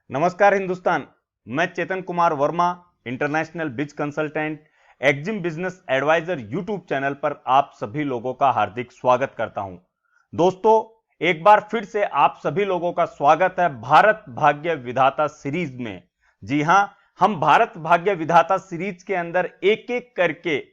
नमस्कार हिंदुस्तान। मैं Chetan Kumar Verma, international biz consultant, exim business adviser YouTube channel पर आप सभी लोगों का हार्दिक स्वागत करता हूं। दोस्तों, एक बार फिर से आप सभी लोगों का स्वागत है भारत भाग्य विधाता सीरीज में। जी हां, हम भारत भाग्य विधाता सीरीज के अंदर एक एक करके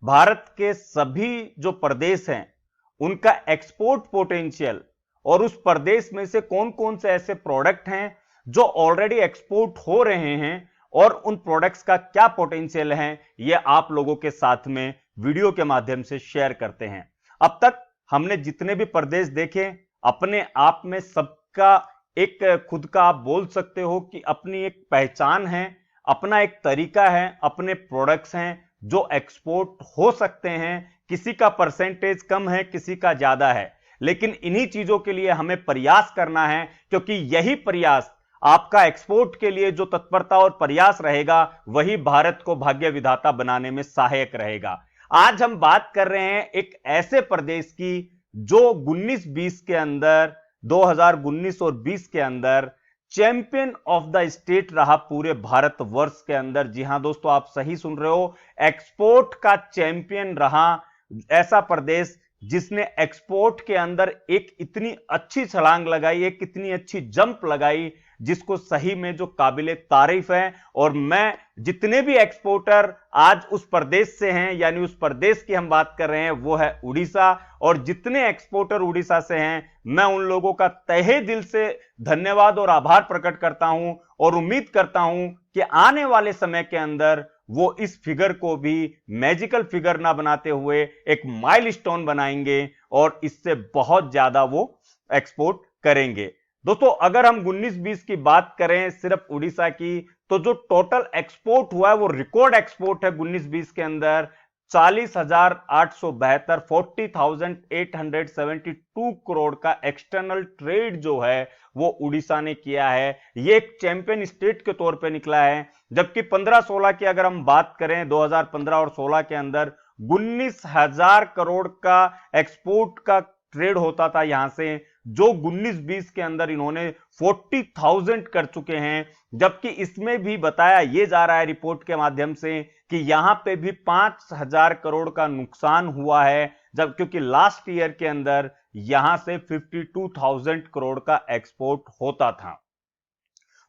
भारत के सभी जो प्रदेश हैं उनका एक्सपोर्ट पोटेंशियल और उस प्रदेश में से कौन कौन से ऐसे प्रोडक्ट हैं जो ऑलरेडी एक्सपोर्ट हो रहे हैं और उन प्रोडक्ट्स का क्या पोटेंशियल है, ये आप लोगों के साथ में वीडियो के माध्यम से शेयर करते हैं। अब तक हमने जितने भी प्रदेश देखे, अपने आप में सबका एक खुद का आप बोल सकते हो कि अपनी एक पहचान है, अपना एक तरीका है, अपने प्रोडक्ट्स हैं जो एक्सपोर्ट हो सकते हैं। किसी का परसेंटेज कम है, किसी का ज्यादा है, लेकिन इन्हीं चीजों के लिए हमें प्रयास करना है, क्योंकि यही प्रयास आपका एक्सपोर्ट के लिए जो तत्परता और प्रयास रहेगा वही भारत को भाग्य विधाता बनाने में सहायक रहेगा। आज हम बात कर रहे हैं एक ऐसे प्रदेश की जो 19-20 के अंदर 2019 और 20 के अंदर चैंपियन ऑफ द स्टेट रहा पूरे भारतवर्ष के अंदर। जी हां दोस्तों, आप सही सुन रहे हो, एक्सपोर्ट का चैंपियन रहा ऐसा प्रदेश जिसने एक्सपोर्ट के अंदर एक इतनी अच्छी छलांग लगाई, एक इतनी अच्छी जंप लगाई, जिसको सही में जो काबिले तारीफ है। और मैं जितने भी एक्सपोर्टर आज उस प्रदेश से हैं, यानी उस प्रदेश की हम बात कर रहे हैं, वो है उड़ीसा। और जितने एक्सपोर्टर उड़ीसा से हैं, मैं उन लोगों का तहे दिल से धन्यवाद और आभार प्रकट करता हूं और उम्मीद करता हूं कि आने वाले समय के अंदर वो इस फिगर को भी मैजिकल फिगर ना बनाते हुए एक माइलस्टोन बनाएंगे और इससे बहुत ज्यादा वो एक्सपोर्ट करेंगे। दोस्तों, अगर हम 19-20 की बात करें सिर्फ उड़ीसा की, तो जो टोटल एक्सपोर्ट हुआ है वो रिकॉर्ड एक्सपोर्ट है 19-20 के अंदर 40,872 40,872 करोड़ का एक्सटर्नल ट्रेड जो है वो उड़ीसा ने किया है। ये एक चैंपियन स्टेट के तौर पे निकला है। जबकि 15-16 की अगर हम बात करें, 2015 और 16 के अंदर 19,000 करोड़ का एक्सपोर्ट का ट्रेड होता था यहां से, जो 19-20 के अंदर इन्होंने 40,000 कर चुके हैं। जबकि इसमें भी बताया यह जा रहा है रिपोर्ट के माध्यम से कि यहां पे भी 5,000 करोड़ का नुकसान हुआ है, जब क्योंकि लास्ट ईयर के अंदर यहां से 52,000 करोड़ का एक्सपोर्ट होता था।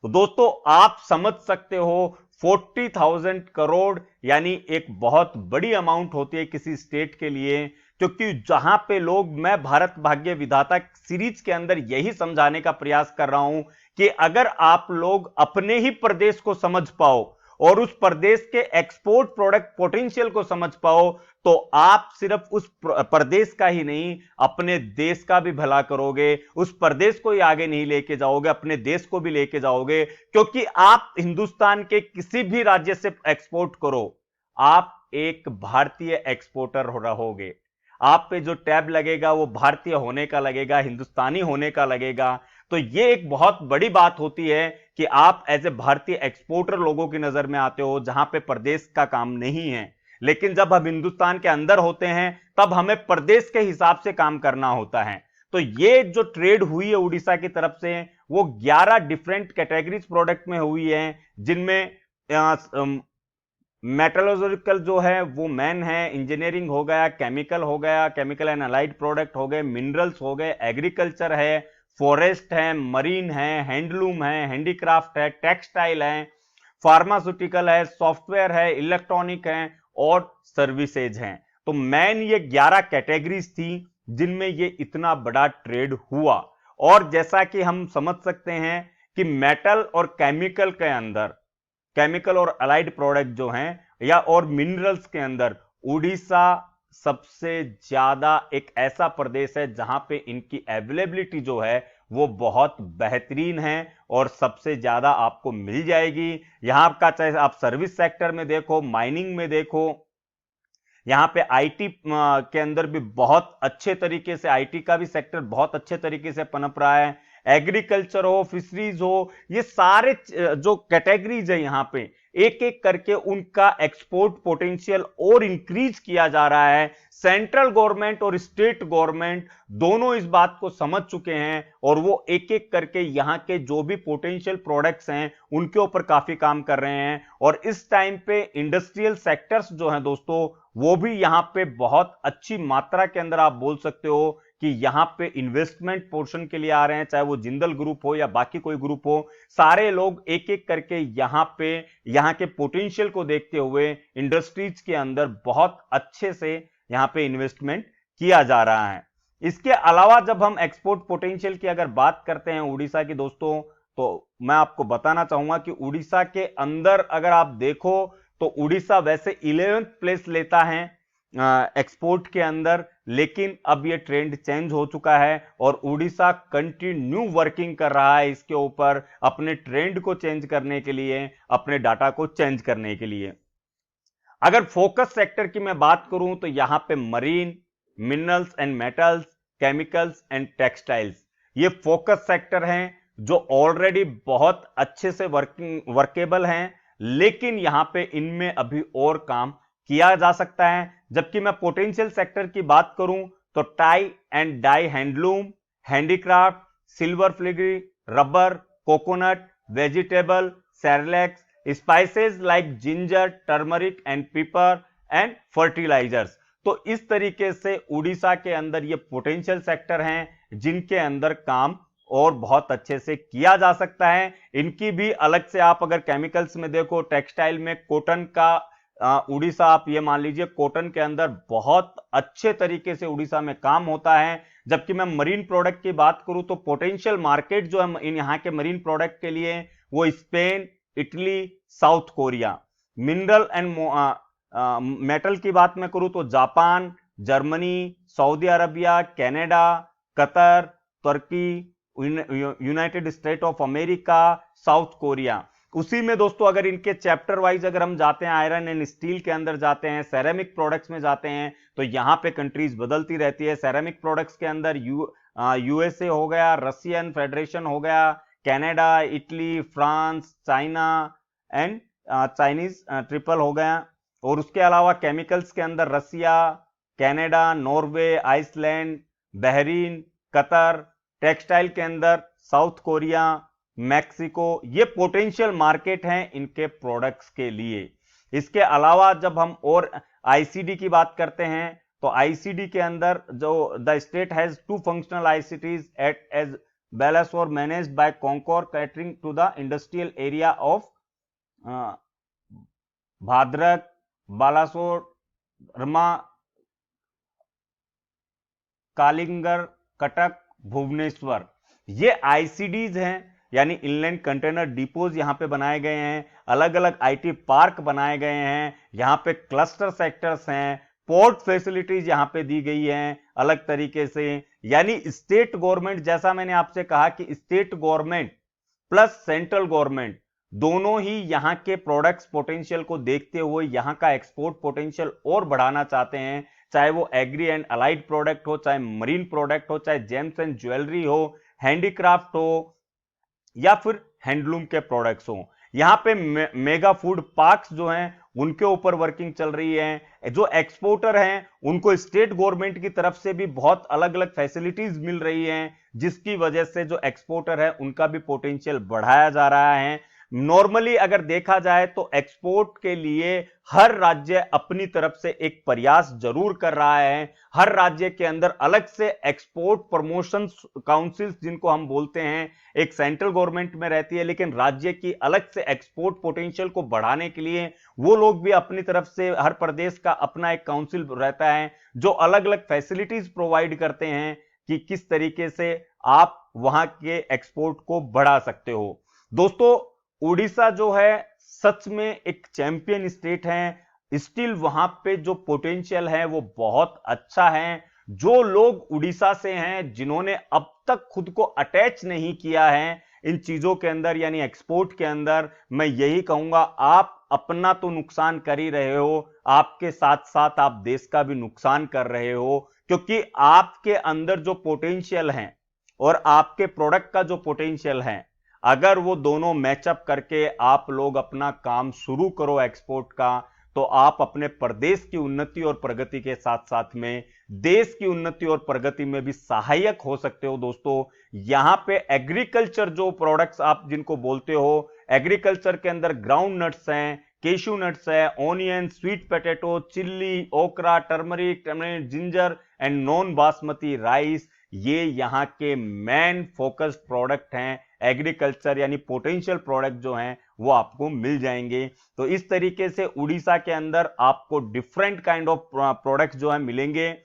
तो दोस्तों, आप समझ सकते हो 40,000 करोड़ यानी एक बहुत बड़ी अमाउंट होती है किसी स्टेट के लिए। क्योंकि जहां पे लोग, मैं भारत भाग्य विधाता सीरीज के अंदर यही समझाने का प्रयास कर रहा हूं कि अगर आप लोग अपने ही प्रदेश को समझ पाओ और उस प्रदेश के एक्सपोर्ट प्रोडक्ट पोटेंशियल को समझ पाओ, तो आप सिर्फ उस प्रदेश का ही नहीं, अपने देश का भी भला करोगे। उस प्रदेश को ही आगे नहीं लेके जाओगे, अपने देश को भी लेके जाओगे। क्योंकि आप हिंदुस्तान के किसी भी राज्य से एक्सपोर्ट करो, आप एक भारतीय एक्सपोर्टर रहोगे। आप पे जो टैब लगेगा वो भारतीय होने का लगेगा, हिंदुस्तानी होने का लगेगा। तो ये एक बहुत बड़ी बात होती है कि आप एज ए भारतीय एक्सपोर्टर लोगों की नजर में आते हो, जहां पे प्रदेश का काम नहीं है। लेकिन जब हम हिंदुस्तान के अंदर होते हैं, तब हमें प्रदेश के हिसाब से काम करना होता है। तो ये जो ट्रेड हुई है उड़ीसा की तरफ से, वो 11 डिफरेंट कैटेगरीज प्रोडक्ट में हुई है, जिनमें मेटलर्जिकल जो है वो मैन है, इंजीनियरिंग हो गया, केमिकल हो गया, केमिकल एंड अलाइड प्रोडक्ट हो गए, मिनरल्स हो गए, एग्रीकल्चर है, फॉरेस्ट है, मरीन है, हैंडलूम है, हैंडीक्राफ्ट है, टेक्सटाइल है, फार्मास्यूटिकल है, सॉफ्टवेयर है, इलेक्ट्रॉनिक है और सर्विसेज हैं। तो मैन ये 11 कैटेगरीज थी जिनमें ये इतना बड़ा ट्रेड हुआ। और जैसा कि हम समझ सकते हैं कि मेटल और केमिकल के अंदर, केमिकल और अलाइड प्रोडक्ट जो हैं या और मिनरल्स के अंदर उड़ीसा सबसे ज्यादा एक ऐसा प्रदेश है जहां पे इनकी अवेलेबिलिटी जो है वो बहुत बेहतरीन है और सबसे ज्यादा आपको मिल जाएगी। यहां का चाहे आप सर्विस सेक्टर में देखो, माइनिंग में देखो, यहां पे आईटी के अंदर भी बहुत अच्छे तरीके से, आईटी का भी सेक्टर बहुत अच्छे तरीके से पनप रहा है। एग्रीकल्चर हो, फिशरीज हो, ये सारे जो कैटेगरीज है यहां पे, एक एक करके उनका एक्सपोर्ट पोटेंशियल और इंक्रीज किया जा रहा है। सेंट्रल गवर्नमेंट और स्टेट गवर्नमेंट दोनों इस बात को समझ चुके हैं और वो एक एक करके यहां के जो भी पोटेंशियल प्रोडक्ट्स हैं उनके ऊपर काफी काम कर रहे हैं। और इस टाइम पे इंडस्ट्रियल सेक्टर्स जो हैं दोस्तों, वो भी यहां पे बहुत अच्छी मात्रा के अंदर आप बोल सकते हो कि यहां पे इन्वेस्टमेंट पोर्शन के लिए आ रहे हैं, चाहे वो जिंदल ग्रुप हो या बाकी कोई ग्रुप हो। सारे लोग एक एक करके यहां पे यहां के पोटेंशियल को देखते हुए इंडस्ट्रीज के अंदर बहुत अच्छे से यहां पे इन्वेस्टमेंट किया जा रहा है। इसके अलावा जब हम एक्सपोर्ट पोटेंशियल की अगर बात करते हैं उड़ीसा की दोस्तों, तो मैं आपको बताना चाहूंगा कि उड़ीसा के अंदर अगर आप देखो तो उड़ीसा वैसे 11th प्लेस लेता है एक्सपोर्ट के अंदर, लेकिन अब यह ट्रेंड चेंज हो चुका है और उड़ीसा कंटिन्यू वर्किंग कर रहा है इसके ऊपर, अपने ट्रेंड को चेंज करने के लिए, अपने डाटा को चेंज करने के लिए। अगर फोकस सेक्टर की मैं बात करूं तो यहां पे marine, minerals and metals, chemicals and textiles, ये फोकस सेक्टर हैं जो ऑलरेडी बहुत अच्छे से वर्केबल हैं, लेकिन यहां पे इनमें अभी और काम किया जा सकता है। जबकि मैं पोटेंशियल सेक्टर की बात करूं तो tie and dye handloom, handicraft, silver filigree, rubber, coconut, vegetable, cereals, spices like ginger, turmeric and pepper and fertilisers. तो इस तरीके से उड़ीसा के अंदर ये पोटेंशियल सेक्टर हैं जिनके अंदर काम और बहुत अच्छे से किया जा सकता है। इनकी भी अलग से आप अगर केमिकल्स में देखो, टेक्सटाइल में कॉटन का उड़ीसा, आप ये मान लीजिए कॉटन के अंदर बहुत अच्छे तरीके से उड़ीसा में काम होता है। जबकि मैं मरीन प्रोडक्ट की बात करूं तो पोटेंशियल मार्केट जो है इन यहाँ के मरीन प्रोडक्ट के लिए वो Spain, Italy, South Korea. Mineral and metal की बात मैं करूं तो Japan, Germany, Saudi Arabia, Canada, Qatar, तुर्की, United State of America, South Korea. उसी में दोस्तों अगर इनके चैप्टर वाइज अगर हम जाते हैं, आयरन एंड स्टील के अंदर जाते हैं, सेरेमिक प्रोडक्ट्स में जाते हैं, तो यहां पे कंट्रीज बदलती रहती है। सेरेमिक प्रोडक्ट्स के अंदर यूएसए हो गया, रशियन फेडरेशन हो गया, Canada, Italy, France, China and Chinese Taipei हो गया। और उसके अलावा केमिकल्स के अंदर Russia, Canada, Norway, Iceland, Bahrain, Qatar. Textile के अंदर साउथ कोरिया, मैक्सिको, ये पोटेंशियल मार्केट हैं इनके प्रोडक्ट्स के लिए। इसके अलावा जब हम और आईसीडी की बात करते हैं तो आईसीडी के अंदर जो the state has 2 functional ICDs at as Balasore managed by Concor catering to the industrial area of Bhadrak, Balasore, रमा, कालिंगर, कटक, भुवनेश्वर। ये आईसीडीज हैं, यानी इनलैंड कंटेनर डिपोज यहां पे बनाए गए हैं, अलग अलग आईटी पार्क बनाए गए हैं, यहां पे क्लस्टर सेक्टर्स हैं, पोर्ट फैसिलिटीज यहां पे दी गई हैं अलग तरीके से। यानी स्टेट गवर्नमेंट, जैसा मैंने आपसे कहा कि state government plus central government दोनों ही यहां के प्रोडक्ट्स पोटेंशियल को देखते हुए यहां का एक्सपोर्ट पोटेंशियल और बढ़ाना चाहते हैं, चाहे वो एग्री एंड अलाइड प्रोडक्ट हो, चाहे मरीन प्रोडक्ट हो, चाहे जेम्स एंड ज्वेलरी हो, हैंडीक्राफ्ट हो या फिर हैंडलूम के प्रोडक्ट्स हो। यहां पे मेगा फूड पार्क्स जो हैं उनके ऊपर वर्किंग चल रही है। जो एक्सपोर्टर हैं उनको स्टेट गवर्नमेंट की तरफ से भी बहुत अलग अलग फैसिलिटीज मिल रही हैं, जिसकी वजह से जो एक्सपोर्टर है उनका भी पोटेंशियल बढ़ाया जा रहा है। नॉर्मली अगर देखा जाए तो एक्सपोर्ट के लिए हर राज्य अपनी तरफ से एक प्रयास जरूर कर रहा है। हर राज्य के अंदर अलग से एक्सपोर्ट प्रमोशन काउंसिल्स जिनको हम बोलते हैं, एक सेंट्रल गवर्नमेंट में रहती है, लेकिन राज्य की अलग से एक्सपोर्ट पोटेंशियल को बढ़ाने के लिए वो लोग भी अपनी तरफ से, हर प्रदेश का अपना एक काउंसिल रहता है जो अलग अलग फैसिलिटीज प्रोवाइड करते हैं कि किस तरीके से आप वहां के एक्सपोर्ट को बढ़ा सकते हो। दोस्तों उड़ीसा जो है सच में एक चैंपियन स्टेट है, स्टिल वहां पे जो पोटेंशियल है वो बहुत अच्छा है। जो लोग उड़ीसा से हैं, जिन्होंने अब तक खुद को अटैच नहीं किया है इन चीजों के अंदर यानी एक्सपोर्ट के अंदर, मैं यही कहूंगा आप अपना तो नुकसान कर ही रहे हो, आपके साथ साथ आप देश का भी नुकसान कर रहे हो, क्योंकि आपके अंदर जो पोटेंशियल है और आपके प्रोडक्ट का जो पोटेंशियल है, अगर वो दोनों मैचअप करके आप लोग अपना काम शुरू करो एक्सपोर्ट का, तो आप अपने प्रदेश की उन्नति और प्रगति के साथ साथ में देश की उन्नति और प्रगति में भी सहायक हो सकते हो दोस्तों। यहां पे एग्रीकल्चर जो प्रोडक्ट्स आप जिनको बोलते हो, एग्रीकल्चर के अंदर ग्राउंड नट्स हैं, केशू नट्स है, ऑनियन, स्वीट पोटैटो, चिल्ली, ओकरा, turmeric, ginger and non basmati rice, ये यहां के मेन फोकस्ड प्रोडक्ट हैं। एग्रीकल्चर यानी पोटेंशियल प्रोडक्ट जो हैं वो आपको मिल जाएंगे। तो इस तरीके से उड़ीसा के अंदर आपको डिफरेंट काइंड ऑफ प्रोडक्ट्स जो है मिलेंगे।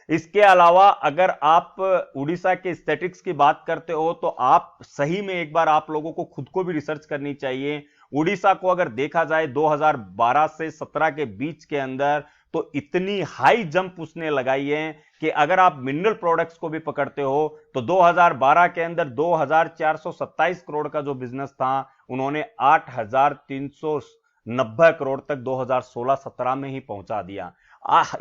इसके अलावा अगर आप उड़ीसा के स्टैटिक्स की बात करते हो तो आप सही में एक बार आप लोगों को खुद को भी रिसर्च करनी चाहिए। उड़ीसा को अगर देखा जाए 2012 से 17 के बीच के अंदर, तो इतनी हाई जंप उसने लगाई है कि अगर आप मिनरल प्रोडक्ट्स को भी पकड़ते हो तो 2012 के अंदर 2427 करोड़ का जो बिजनेस था, उन्होंने 8390 करोड़ तक 2016-17 में ही पहुंचा दिया।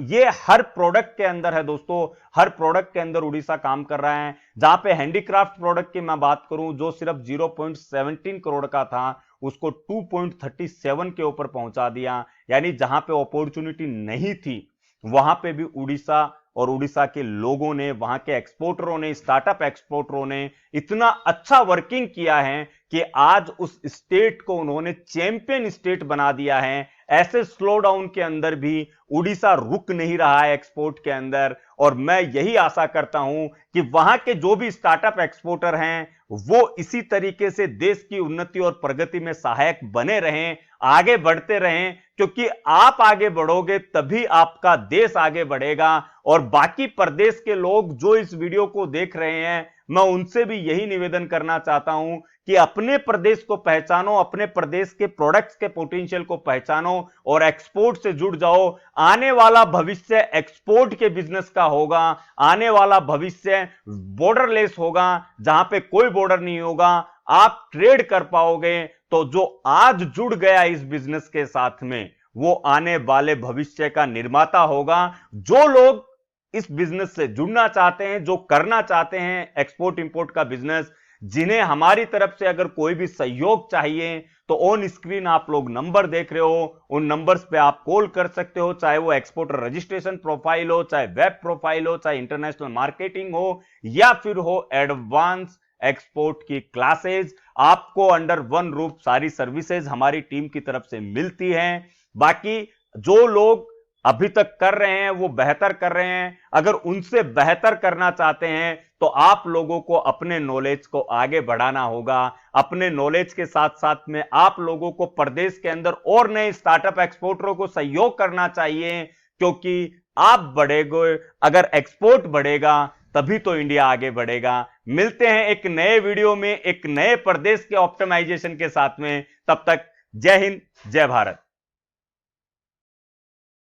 ये हर प्रोडक्ट के अंदर है दोस्तों, हर प्रोडक्ट के अंदर उड़ीसा काम कर रहा है। जहां पे हैंडीक्राफ्ट प्रोडक्ट की मैं बात करूं, जो सिर्फ 0.17 करोड़ का था, उसको 2.37 के ऊपर पहुंचा दिया। यानी जहां पे अपॉर्चुनिटी नहीं थी, वहां पे भी उड़ीसा और उड़ीसा के लोगों ने, वहां के एक्सपोर्टरों ने, स्टार्टअप एक्सपोर्टरों ने इतना अच्छा वर्किंग किया है कि आज उस स्टेट को उन्होंने चैंपियन स्टेट बना दिया है। ऐसे स्लो डाउन के अंदर भी उड़ीसा रुक नहीं रहा है एक्सपोर्ट के अंदर, और मैं यही आशा करता हूं कि वहां के जो भी स्टार्टअप एक्सपोर्टर हैं वो इसी तरीके से देश की उन्नति और प्रगति में सहायक बने रहें, आगे बढ़ते रहें, क्योंकि आप आगे बढ़ोगे तभी आपका देश आगे बढ़ेगा। और बाकी प्रदेश के लोग जो इस वीडियो को देख रहे हैं, मैं उनसे भी यही निवेदन करना चाहता हूं कि अपने प्रदेश को पहचानो, अपने प्रदेश के प्रोडक्ट्स के पोटेंशियल को पहचानो और एक्सपोर्ट से जुड़ जाओ। आने वाला भविष्य एक्सपोर्ट के बिजनेस का होगा, आने वाला भविष्य बॉर्डरलेस होगा, जहां पे कोई बॉर्डर नहीं होगा, आप ट्रेड कर पाओगे। तो जो आज जुड़ गया इस बिजनेस के साथ में, वो आने वाले भविष्य का निर्माता होगा। जो लोग इस बिजनेस से जुड़ना चाहते हैं, जो करना चाहते हैं एक्सपोर्ट इंपोर्ट का बिजनेस, जिन्हें हमारी तरफ से अगर कोई भी सहयोग चाहिए, तो ऑन स्क्रीन आप लोग नंबर देख रहे हो, उन नंबर्स पे आप कॉल कर सकते हो। चाहे वो एक्सपोर्टर रजिस्ट्रेशन प्रोफाइल हो, चाहे वेब प्रोफाइल हो, चाहे इंटरनेशनल मार्केटिंग हो, या फिर हो एडवांस एक्सपोर्ट की क्लासेज, आपको अंडर वन रूफ सारी सर्विसेज हमारी टीम की तरफ से मिलती हैं। बाकी जो लोग अभी तक कर रहे हैं वो बेहतर कर रहे हैं, अगर उनसे बेहतर करना चाहते हैं तो आप लोगों को अपने नॉलेज को आगे बढ़ाना होगा। अपने नॉलेज के साथ साथ में आप लोगों को प्रदेश के अंदर और नए स्टार्टअप एक्सपोर्टरों को सहयोग करना चाहिए, क्योंकि आप बढ़ेंगे, अगर एक्सपोर्ट बढ़ेगा तभी तो इंडिया आगे बढ़ेगा। मिलते हैं एक नए वीडियो में, एक नए प्रदेश के ऑप्टिमाइजेशन के साथ में। तब तक जय हिंद, जय भारत।